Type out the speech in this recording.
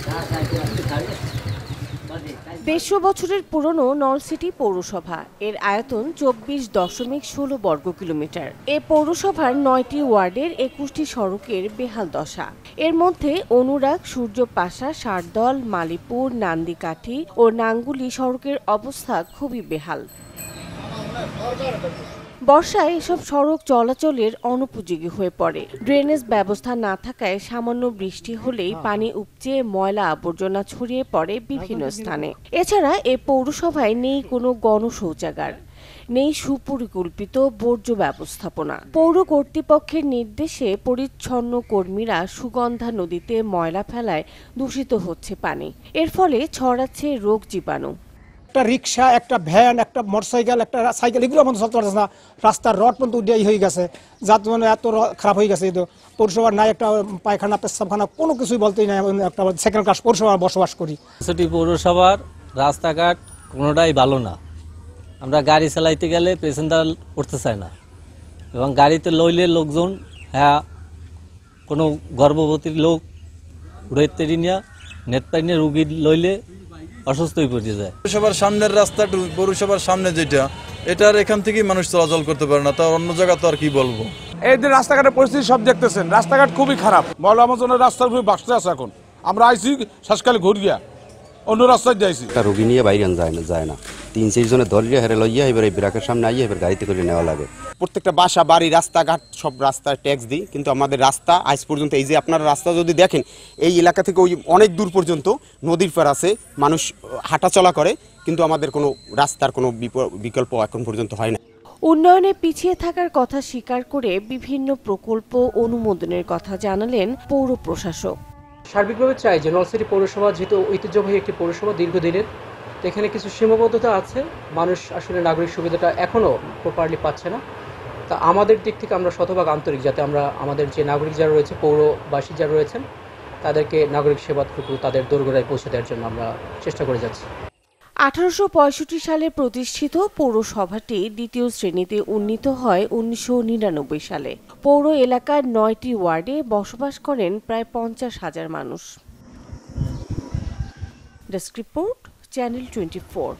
150 বছরের পুরনো নলছিটি পৌরসভা। এর আয়তন 24.16 বর্গ কিলোমিটার। এ পৌরসভার 9টি ওয়ার্ডের 21টি সড়কের বেহাল দশা। এর মধ্যে অনুরাগ, সূর্যপাশা, শারদল, মালিপুর, নান্দিকাঠি ও নাঙ্গুলি সড়কের অবস্থা খুবই বেহাল। বর্ষায় এসব সড়ক চলাচলের অনুপযোগী হয়ে পড়ে। ড্রেনেজ ব্যবস্থা না থাকায় সামান্য বৃষ্টি হলেই পানি উপচে ময়লা আবর্জনা ছড়িয়ে পড়ে বিভিন্ন স্থানে। এছাড়া এ পৌরসভায় নেই কোনো গণশৌচাগার, নেই সুপরিকল্পিত বর্জ্য ব্যবস্থাপনা। পৌর কর্তৃপক্ষের নির্দেশে পরিচ্ছন্ন কর্মীরা সুগন্ধা নদীতে ময়লা ফেলায় দূষিত হচ্ছে পানি। এর ফলে ছড়াচ্ছে রোগ জীবাণু। একটা রিক্সা, একটা ভ্যান, একটা মোটরসাইকেল, একটা সাইকেল, এগুলো আমাদের চলতে পারছে না। রাস্তার রড পর্যন্ত উঠে হয়ে গেছে, যার মানে এত খারাপ হয়ে গেছে। পৌরসভার নাই একটা পায়খানা, পেশাবখানা, কোনো কিছুই বলতেই নাই। একটা সেকেন্ড ক্লাস পৌরসভা বসবাস করি। সেটি পৌরসভার রাস্তাঘাট কোনোটাই ভালো না। আমরা গাড়ি চালাইতে গেলে প্যাসেঞ্জার উঠতে চায় না, এবং গাড়িতে লইলে লোকজন কোনো গর্ভবতী লোক উড়াইতে নিয়ে নেট পাইনে রুগী লইলে অসুস্থ হয়ে পড়ে যায়। পৌরসভার সামনের রাস্তাটা, পৌরসভার সামনে যেটা, এটার এখান থেকেই মানুষ চলাচল করতে পারে না। তার অন্য জায়গা তো আর কি বলবো। এই যে রাস্তাঘাটের পরিস্থিতি সব দেখতেছেন, রাস্তাঘাট খুবই খারাপ। ময়লা আবর্জনা রাস্তার উপরে বাসতে আছে। এখন আমরা আইসি শ্বাসকালে ঘুরিয়া অন্য রাস্তায় যাইছি। একটা রোগী নিয়ে বাইরে যায় না 3-4 জনের দলিয়া হেরে লইয়া এবার এই ব্রাকের সামনে আইয়া এবার গাড়িতে করে নেওয়া লাগে। প্রত্যেকটা বাসা, বাড়ি, রাস্তাঘাট সব রাস্তায় ট্যাক্স দিই, কিন্তু আমাদের রাস্তা আজ পর্যন্ত, এই যে আপনারা রাস্তা যদি দেখেন, এই এলাকা থেকে ওই অনেক দূর পর্যন্ত নদীর পার আছে, মানুষ হাঁটাচলা করে, কিন্তু আমাদের কোনো রাস্তার কোনো বিকল্প এখন পর্যন্ত হয় না। উন্নয়নে পিছিয়ে থাকার কথা স্বীকার করে বিভিন্ন প্রকল্প অনুমোদনের কথা জানালেন পৌর প্রশাসক। সার্বিকভাবে চাই যে নলছিটি পৌরসভা যেহেতু ঐতিহ্যবাহী একটি পৌরসভা দীর্ঘদিনের, তো এখানে কিছু সীমাবদ্ধতা আছে। মানুষ আসলে নাগরিক সুবিধাটা এখনও প্রপারলি পাচ্ছে না। তা আমাদের দিক থেকে আমরা শতভাগ আন্তরিক, যাতে আমরা আমাদের যে নাগরিক যারা রয়েছে, পৌরবাসী যারা রয়েছেন, তাদেরকে নাগরিক সেবাটুকু তাদের দোরগোড়ায় পৌঁছে দেওয়ার জন্য আমরা চেষ্টা করে যাচ্ছি। 1865 সালে প্রতিষ্ঠিত পৌরসভাটি দ্বিতীয় শ্রেণীতে উন্নীত হয় 1999 সালে। পৌর এলাকার 9টি ওয়ার্ডে বসবাস করেন প্রায় 50,000 মানুষ। Desk report, channel 24।